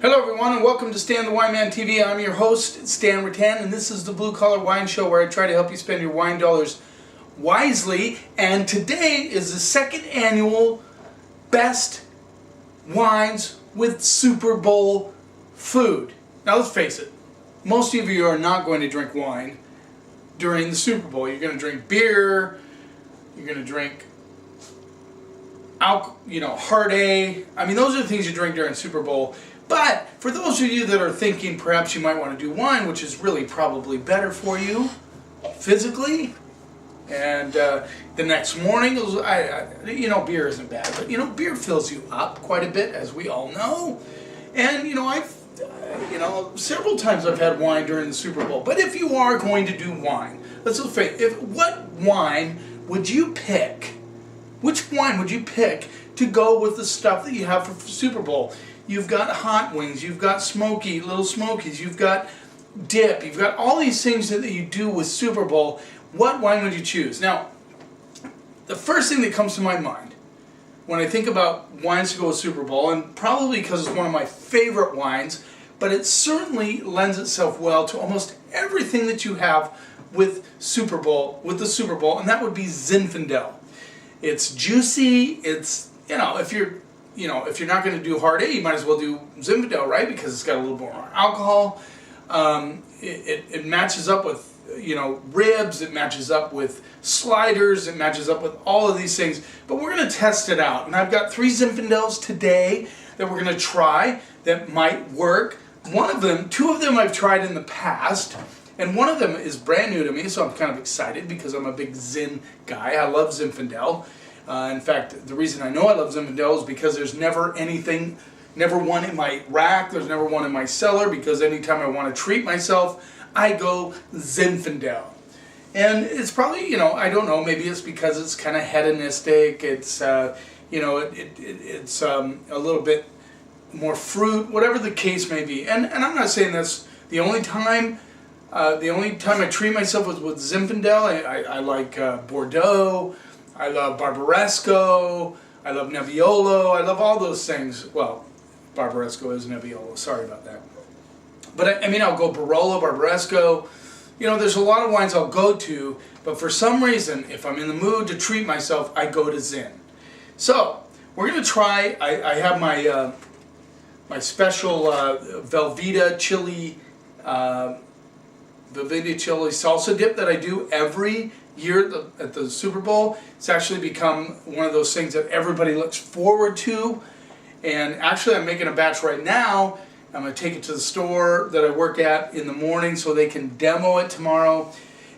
Hello everyone and welcome to Stan the Wine Man TV. I'm your host, Stan Rattan, and this is the Blue Collar Wine Show where I try to help you spend your wine dollars wisely. And today is the second annual Best Wines with Super Bowl Food. Now let's face it, most of you are not going to drink wine during the Super Bowl. You're going to drink beer, you're going to drink hard A. I mean, those are the things you drink during Super Bowl. But for those of you that are thinking perhaps you might want to do wine, which is really probably better for you physically, and the next morning, beer isn't bad, but beer fills you up quite a bit, as we all know. And several times I've had wine during the Super Bowl. But if you are going to do wine, let's face, what wine would you pick? Which wine would you pick to go with the stuff that you have for Super Bowl? You've got hot wings, you've got little smokies, you've got dip, you've got all these things that you do with Super Bowl. What wine would you choose? Now, the first thing that comes to my mind when I think about wines to go with Super Bowl, and probably because it's one of my favorite wines, but it certainly lends itself well to almost everything that you have with the Super Bowl, and that would be Zinfandel. It's juicy. It's, if you're not going to do hard A, you might as well do Zinfandel, right? Because it's got a little more alcohol. It matches up with, ribs. It matches up with sliders. It matches up with all of these things. But we're going to test it out. And I've got 3 Zinfandels today that we're going to try that might work. Two of them I've tried in the past. And one of them is brand new to me, so I'm kind of excited because I'm a big Zin guy. I love Zinfandel. In fact, the reason I know I love Zinfandel is because there's never one in my rack, there's never one in my cellar, because anytime I want to treat myself, I go Zinfandel. And it's probably, I don't know, maybe it's because it's kind of hedonistic, it's, it's a little bit more fruit, whatever the case may be. And I'm not saying that's the only time. The only time I treat myself was with Zinfandel. I like Bordeaux. I love Barbaresco. I love Nebbiolo. I love all those things. Well, Barbaresco is Nebbiolo. Sorry about that. But I'll go Barolo, Barbaresco. There's a lot of wines I'll go to. But for some reason, if I'm in the mood to treat myself, I go to Zin. So we're going to try. I have my my special Velveeta chili. Velveeta chili salsa dip that I do every year at the Super Bowl. It's actually become one of those things that everybody looks forward to. And actually I'm making a batch right now. I'm going to take it to the store that I work at in the morning so they can demo it tomorrow.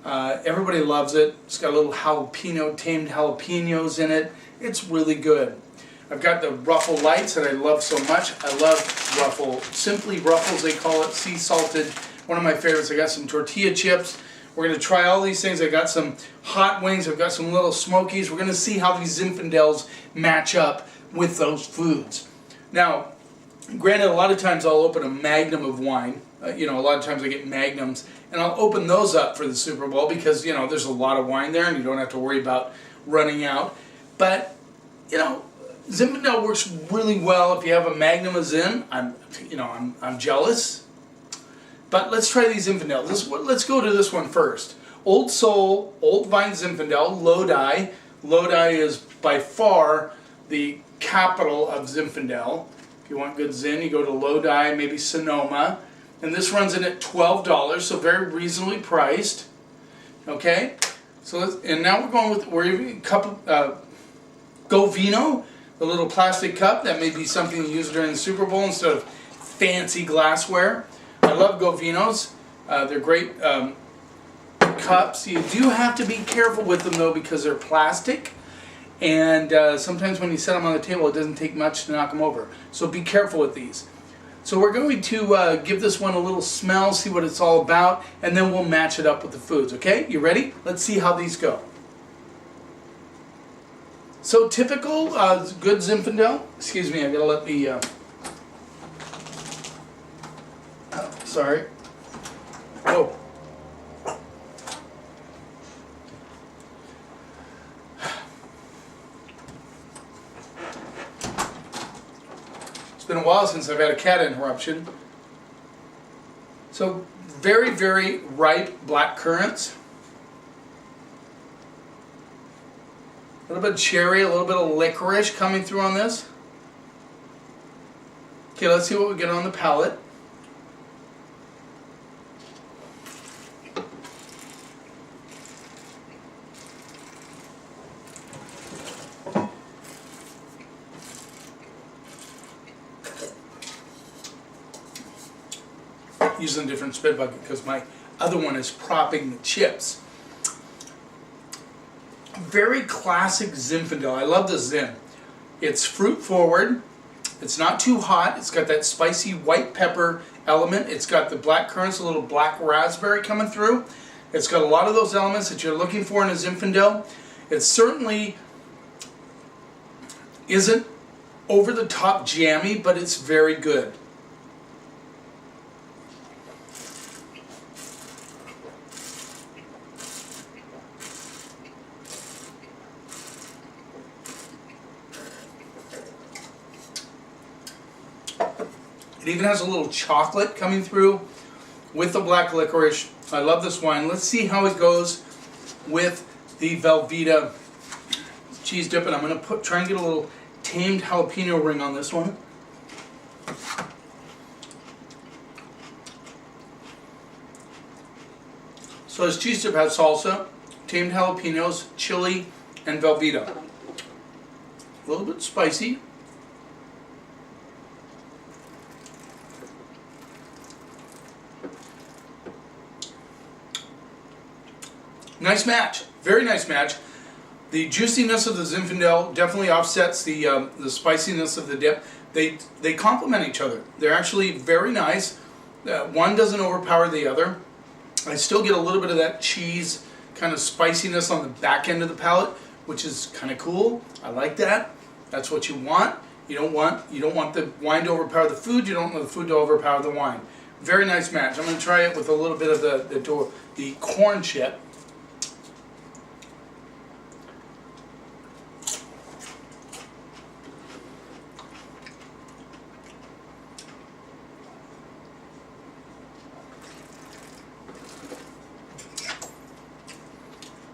Everybody loves it. It's got a little tamed jalapenos in it. It's really good. I've got the Ruffle Lights that I love so much. I love Ruffle, Simply Ruffles they call it, sea salted. One of my favorites. I got some tortilla chips. We're going to try all these things. I got some hot wings. I've got some little smokies. We're going to see how these Zinfandels match up with those foods. Now, granted, a lot of times I'll open a magnum of wine. A lot of times I get magnums, and I'll open those up for the Super Bowl because, there's a lot of wine there, and you don't have to worry about running out. But, Zinfandel works really well if you have a magnum of Zin. I'm jealous. But let's try these Zinfandel. Let's go to this one first. Old Soul, Old Vine Zinfandel, Lodi. Lodi is by far the capital of Zinfandel. If you want good Zin, you go to Lodi, maybe Sonoma. And this runs in at $12, so very reasonably priced. Okay? And now we're using a cup of Go Vino, the little plastic cup. That may be something you use during the Super Bowl instead of fancy glassware. I love Go Vinos. They're great cups. You do have to be careful with them though because they're plastic, and sometimes when you set them on the table it doesn't take much to knock them over. So be careful with these. So we're going to give this one a little smell, see what it's all about, and then we'll match it up with the foods. Okay? You ready? Let's see how these go. So typical good Zinfandel. Excuse me, I gotta let the sorry. Oh. been a while since I've had a cat interruption. So very, very ripe black currants. A little bit of cherry, a little bit of licorice coming through on this. Okay, let's see what we get on the palate. Using a different spit bucket because my other one is propping the chips. Very classic Zinfandel. I love the Zin. It's fruit forward. It's not too hot. It's got that spicy white pepper element. It's got the black currants, a little black raspberry coming through. It's got a lot of those elements that you're looking for in a Zinfandel. It certainly isn't over the top jammy, but it's very good. It even has a little chocolate coming through with the black licorice. I love this wine. Let's see how it goes with the Velveeta cheese dip. And I'm going to try and get a little tamed jalapeno ring on this one. So this cheese dip has salsa, tamed jalapenos, chili, and Velveeta. A little bit spicy. Nice match, very nice match. The juiciness of the Zinfandel definitely offsets the spiciness of the dip. They complement each other. They're actually very nice. One doesn't overpower the other. I still get a little bit of that cheese kind of spiciness on the back end of the palate, which is kind of cool. I like that. That's what you want. You don't want the wine to overpower the food. You don't want the food to overpower the wine. Very nice match. I'm going to try it with a little bit of the corn chip.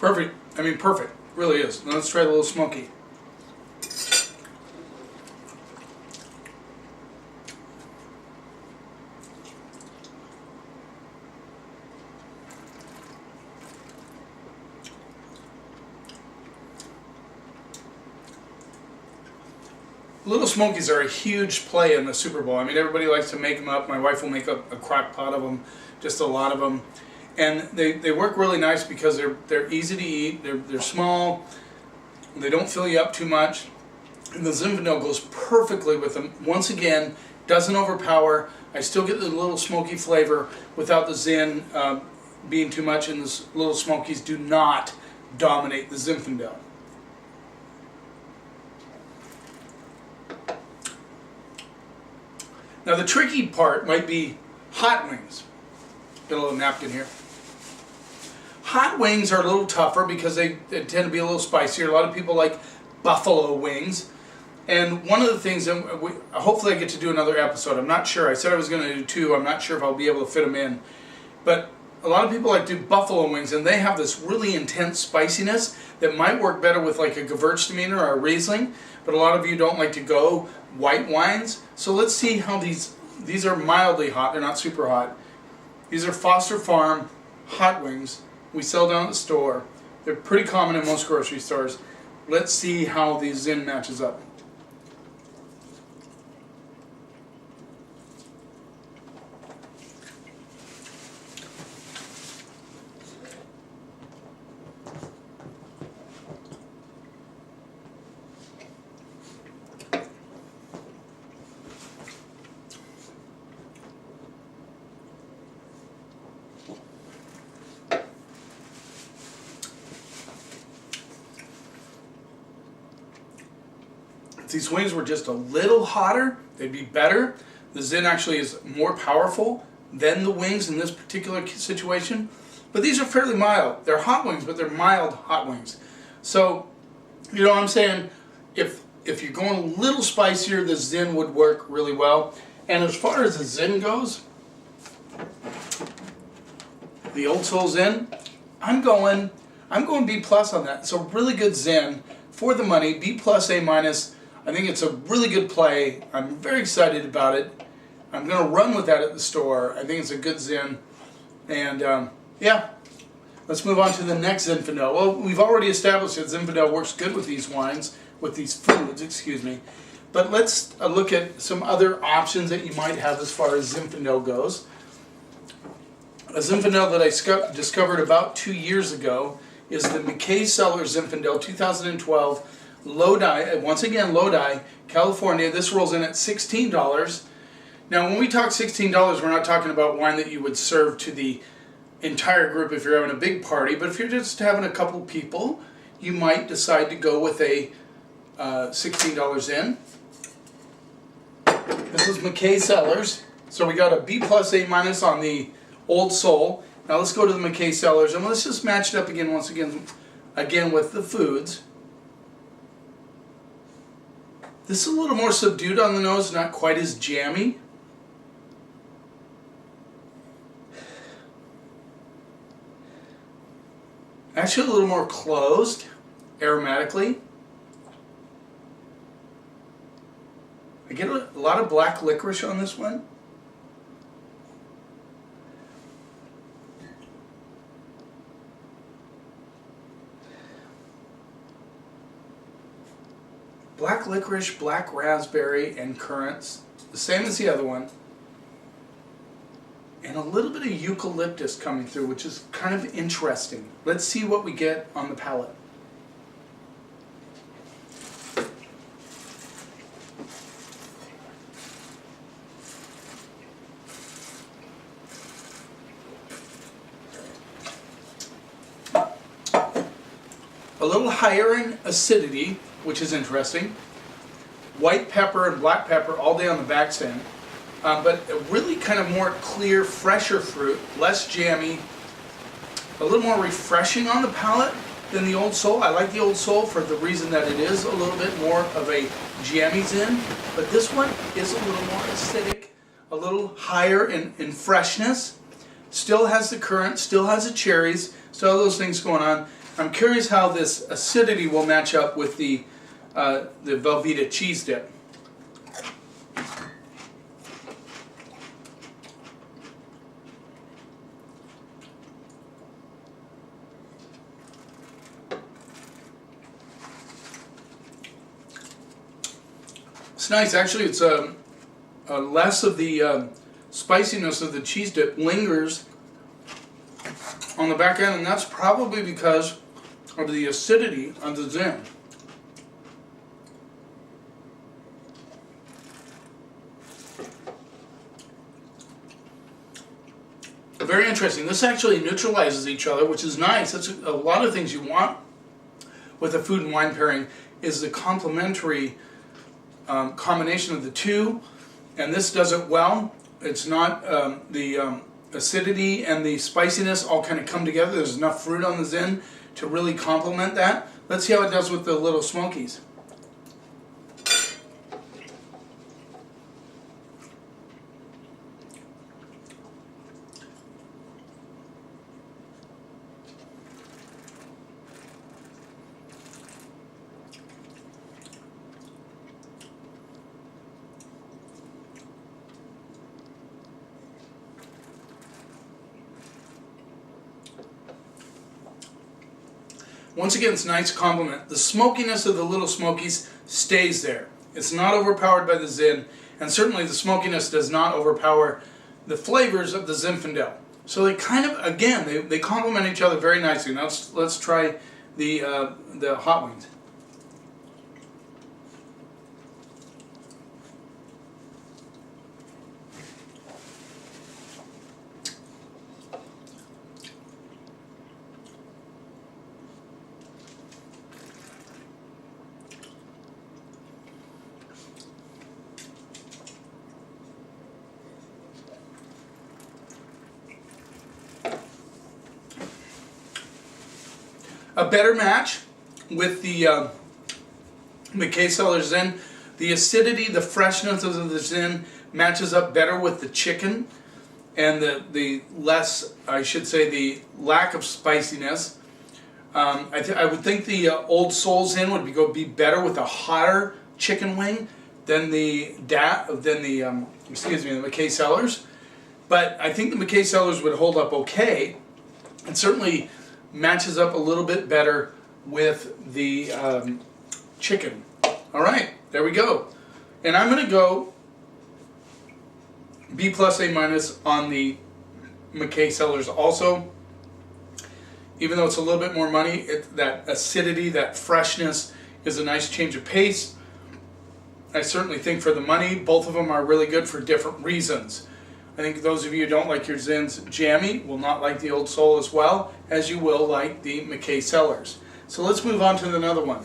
Perfect. I mean, perfect. Really is. Now let's try the little smoky. Little Smokies are a huge play in the Super Bowl. I mean, everybody likes to make them up. My wife will make a crock pot of them, just a lot of them. And they work really nice because they're easy to eat, they're small, they don't fill you up too much, and the Zinfandel goes perfectly with them. Once again, doesn't overpower. I still get the little smoky flavor without the Zin being too much, and the little Smokies do not dominate the Zinfandel. Now the tricky part might be hot wings. Get a little napkin here. Hot wings are a little tougher because they tend to be a little spicier. A lot of people like buffalo wings. And one of the things, and hopefully I get to do another episode. I'm not sure. I said I was going to do 2. I'm not sure if I'll be able to fit them in. But a lot of people like to do buffalo wings, and they have this really intense spiciness that might work better with like a Gewürztraminer or a Riesling. But a lot of you don't like to go white wines. So let's see how these are mildly hot. They're not super hot. These are Foster Farm hot wings. We sell down at the store. They're pretty common in most grocery stores. Let's see how the Zin matches up. If these wings were just a little hotter, they'd be better. The Zin actually is more powerful than the wings in this particular situation. But these are fairly mild. They're hot wings, but they're mild hot wings. So, you know what I'm saying? If if you're going a little spicier, the Zin would work really well. And as far as the Zin goes, the Old Soul Zin, I'm going B plus on that. It's a really good Zin for the money, B plus, A minus. I think it's a really good play. I'm very excited about it. I'm going to run with that at the store. I think it's a good Zin. And yeah, let's move on to the next Zinfandel. Well, we've already established that Zinfandel works good with these wines, with these foods, excuse me. But let's look at some other options that you might have as far as Zinfandel goes. A Zinfandel that I discovered about 2 years ago is the McKay Cellars Zinfandel 2012 Lodi, once again Lodi, California. This rolls in at $16. Now when we talk $16, we're not talking about wine that you would serve to the entire group if you're having a big party, but if you're just having a couple people, you might decide to go with a $16 Zin. This is McKay Cellars. So we got a B plus, A minus on the Old Soul. Now let's go to the McKay Cellars and let's just match it up again, once again with the foods. This is a little more subdued on the nose, not quite as jammy. Actually a little more closed aromatically. I get a lot of black licorice on this one. Black licorice, black raspberry, and currants, the same as the other one. And a little bit of eucalyptus coming through, which is kind of interesting. Let's see what we get on the palate. A little higher in acidity, which is interesting. White pepper and black pepper all day on the back end. But a really kind of more clear, fresher fruit, less jammy, a little more refreshing on the palate than the Old Soul. I like the Old Soul for the reason that it is a little bit more of a jammy Zin, but this one is a little more acidic, a little higher in freshness. Still has the currant, still has the cherries, still have those things going on. I'm curious how this acidity will match up with the Velveeta cheese dip. It's nice. Actually, it's less of the spiciness of the cheese dip lingers on the back end, and that's probably because of the acidity of the Zin. Very interesting. This actually neutralizes each other, which is nice. That's a lot of things you want with a food and wine pairing, is the complementary combination of the two, and this does it well. It's not the acidity and the spiciness all kind of come together. There's enough fruit on the Zin to really complement that. Let's see how it does with the Little Smokies. Once again, it's a nice complement. The smokiness of the Little Smokies stays there. It's not overpowered by the Zin, and certainly the smokiness does not overpower the flavors of the Zinfandel. So they kind of, again, they complement each other very nicely. Now let's try the hot wings. A better match with the McKay Cellar Zin. The acidity, the freshness of the Zin matches up better with the chicken, and the less, I should say, the lack of spiciness. I would think the Old Soul Zin would be better with a hotter chicken wing than the McKay Cellars. But I think the McKay Cellars would hold up okay. It certainly matches up a little bit better with the chicken. All right, there we go. And I'm going to go B+, A- on the McKay Cellars also. Even though it's a little bit more money, that acidity, that freshness is a nice change of pace. I certainly think for the money, both of them are really good for different reasons. I think those of you who don't like your Zins jammy will not like the Old Soul as well as you will like the McKay Cellars. So let's move on to another one.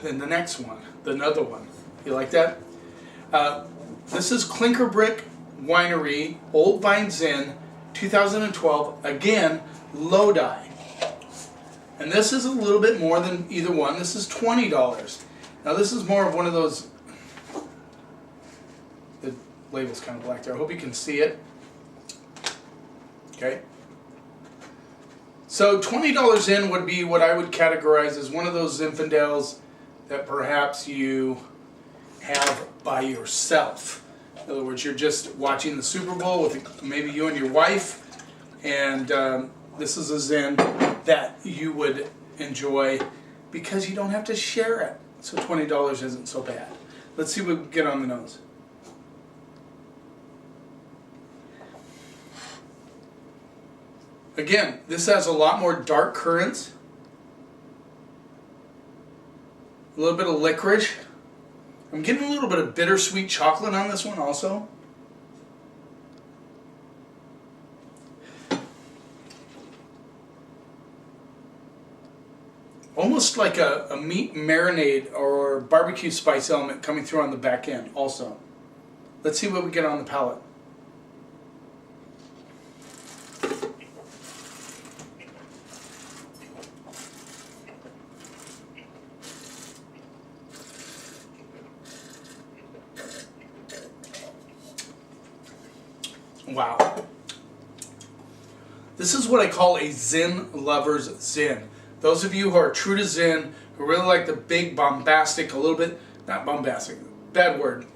Then the next one, another one. You like that? This is Clinker Brick Winery Old Vine Zin 2012. Again, Lodi. And this is a little bit more than either one. This is $20. Now this is more of one of those, the label's kind of black there. I hope you can see it. Okay. So $20 in would be what I would categorize as one of those Zinfandels that perhaps you have by yourself. In other words, you're just watching the Super Bowl with maybe you and your wife, and this is a Zin that you would enjoy because you don't have to share it. So $20 isn't so bad. Let's see what we get on the nose. Again, this has a lot more dark currants, a little bit of licorice. I'm getting a little bit of bittersweet chocolate on this one also. Almost like a meat marinade or barbecue spice element coming through on the back end also. Let's see what we get on the palate. Wow. This is what I call a Zin lover's Zin. Those of you who are true to Zin, who really like the big bombastic, a little bit, not bombastic, bad word,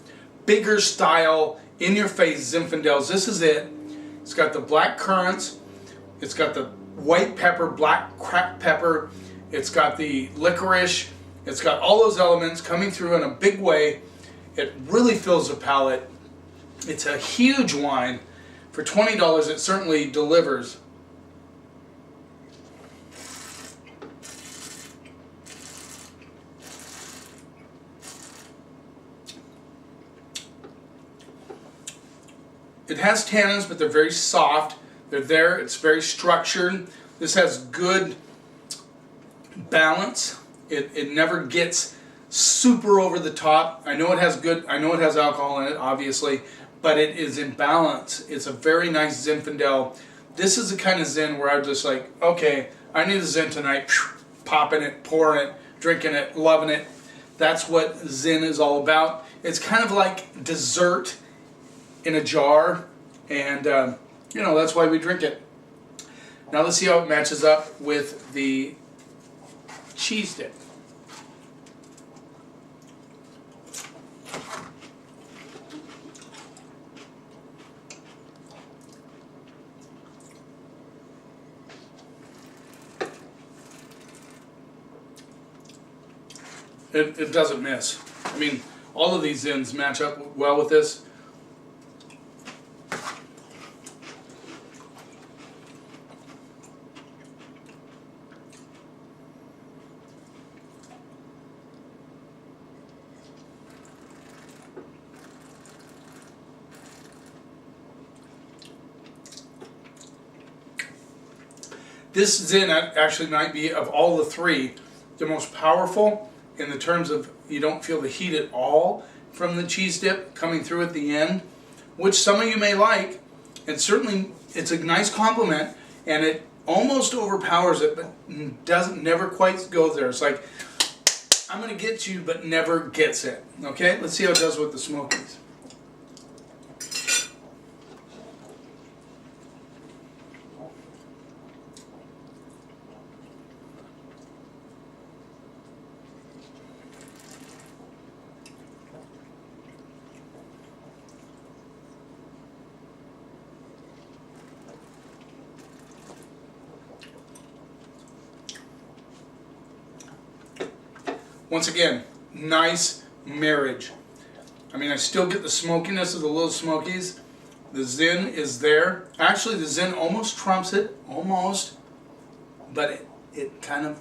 bigger style, in-your-face Zinfandels, this is it. It's got the black currants, it's got the white pepper, black cracked pepper, it's got the licorice, it's got all those elements coming through in a big way. It really fills the palate. It's a huge wine. For $20, it certainly delivers. It has tannins, but they're very soft. They're there. It's very structured. This has good balance. It never gets super over the top. I know it has alcohol in it, obviously, but it is in balance. It's a very nice Zinfandel. This is the kind of Zin where I'm just like, okay, I need a Zin tonight. Popping it, pouring it, drinking it, loving it. That's what Zin is all about. It's kind of like dessert in a jar, and you know, that's why we drink it. Now let's see how it matches up with the cheese dip. It doesn't miss. I mean, all of these Zins match up well with this. This Zin actually might be, of all the three, the most powerful in the terms of you don't feel the heat at all from the cheese dip coming through at the end, which some of you may like, and certainly it's a nice compliment, and it almost overpowers it, but never quite goes there. It's like I'm going to get you, but never gets it. Okay, let's see how it does with the smokies. Once again, nice marriage. I mean, I still get the smokiness of the little smokies. The Zin is there. Actually, the Zin almost trumps it, almost. But it kind of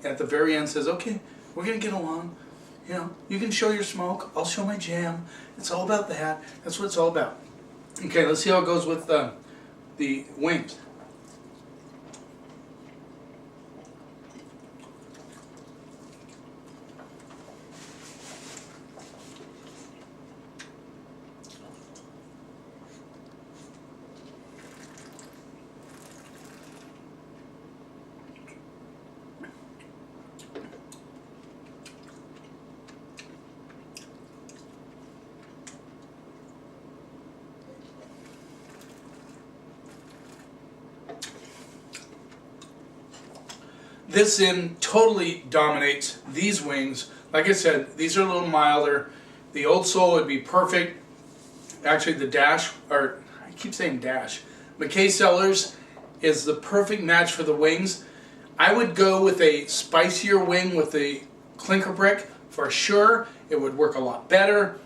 at the very end says, okay, we're going to get along. You know, you can show your smoke, I'll show my jam. It's all about that. That's what it's all about. Okay, let's see how it goes with the wings. This Zin totally dominates these wings. Like I said, these are a little milder. The Old Soul would be perfect. Actually, the Dash, or I keep saying Dash, McKay Cellars is the perfect match for the wings. I would go with a spicier wing with the clinker brick for sure. It would work a lot better.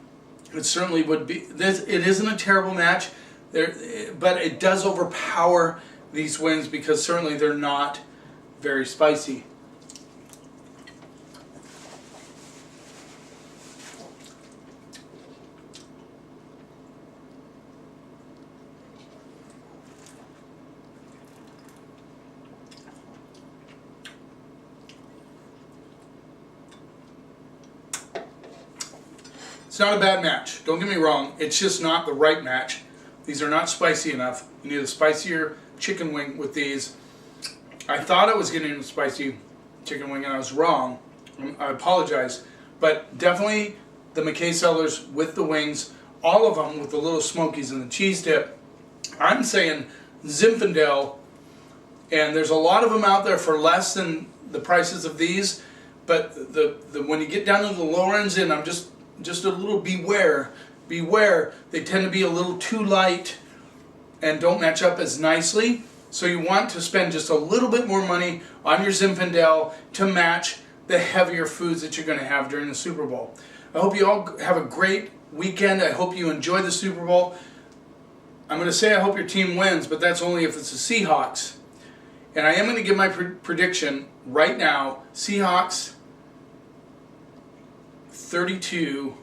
It certainly would be. It isn't a terrible match, but it does overpower these wings because certainly they're not very spicy. It's not a bad match. Don't get me wrong. It's just not the right match. These are not spicy enough. You need a spicier chicken wing with these. I thought I was getting a spicy chicken wing and I was wrong. I apologize. But definitely the McKay Cellars with the wings, all of them with the little smokies and the cheese dip. I'm saying Zinfandel, and there's a lot of them out there for less than the prices of these, but when you get down to the lower ends, and I'm just a little beware, they tend to be a little too light and don't match up as nicely. So you want to spend just a little bit more money on your Zinfandel to match the heavier foods that you're going to have during the Super Bowl. I hope you all have a great weekend. I hope you enjoy the Super Bowl. I'm going to say I hope your team wins, but that's only if it's the Seahawks. And I am going to give my prediction right now. Seahawks 32,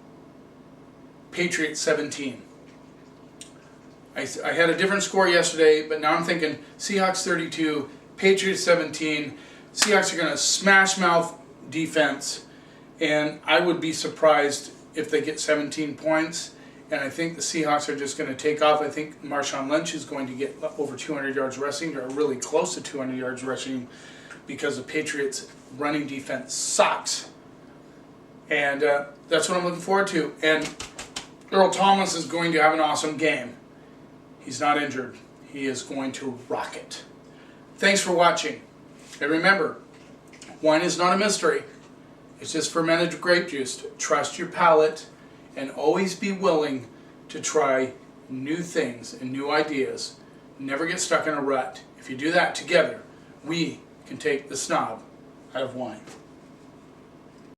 Patriots 17. I had a different score yesterday, but now I'm thinking Seahawks 32, Patriots 17. Seahawks are going to smash mouth defense, and I would be surprised if they get 17 points. And I think the Seahawks are just going to take off. I think Marshawn Lynch is going to get over 200 yards rushing, or really close to 200 yards rushing, because the Patriots' running defense sucks. And that's what I'm looking forward to. And Earl Thomas is going to have an awesome game. He's not injured. He is going to rock it. Thanks for watching. And remember, wine is not a mystery. It's just fermented grape juice. Trust your palate and always be willing to try new things and new ideas. Never get stuck in a rut. If you do that together, we can take the snob out of wine.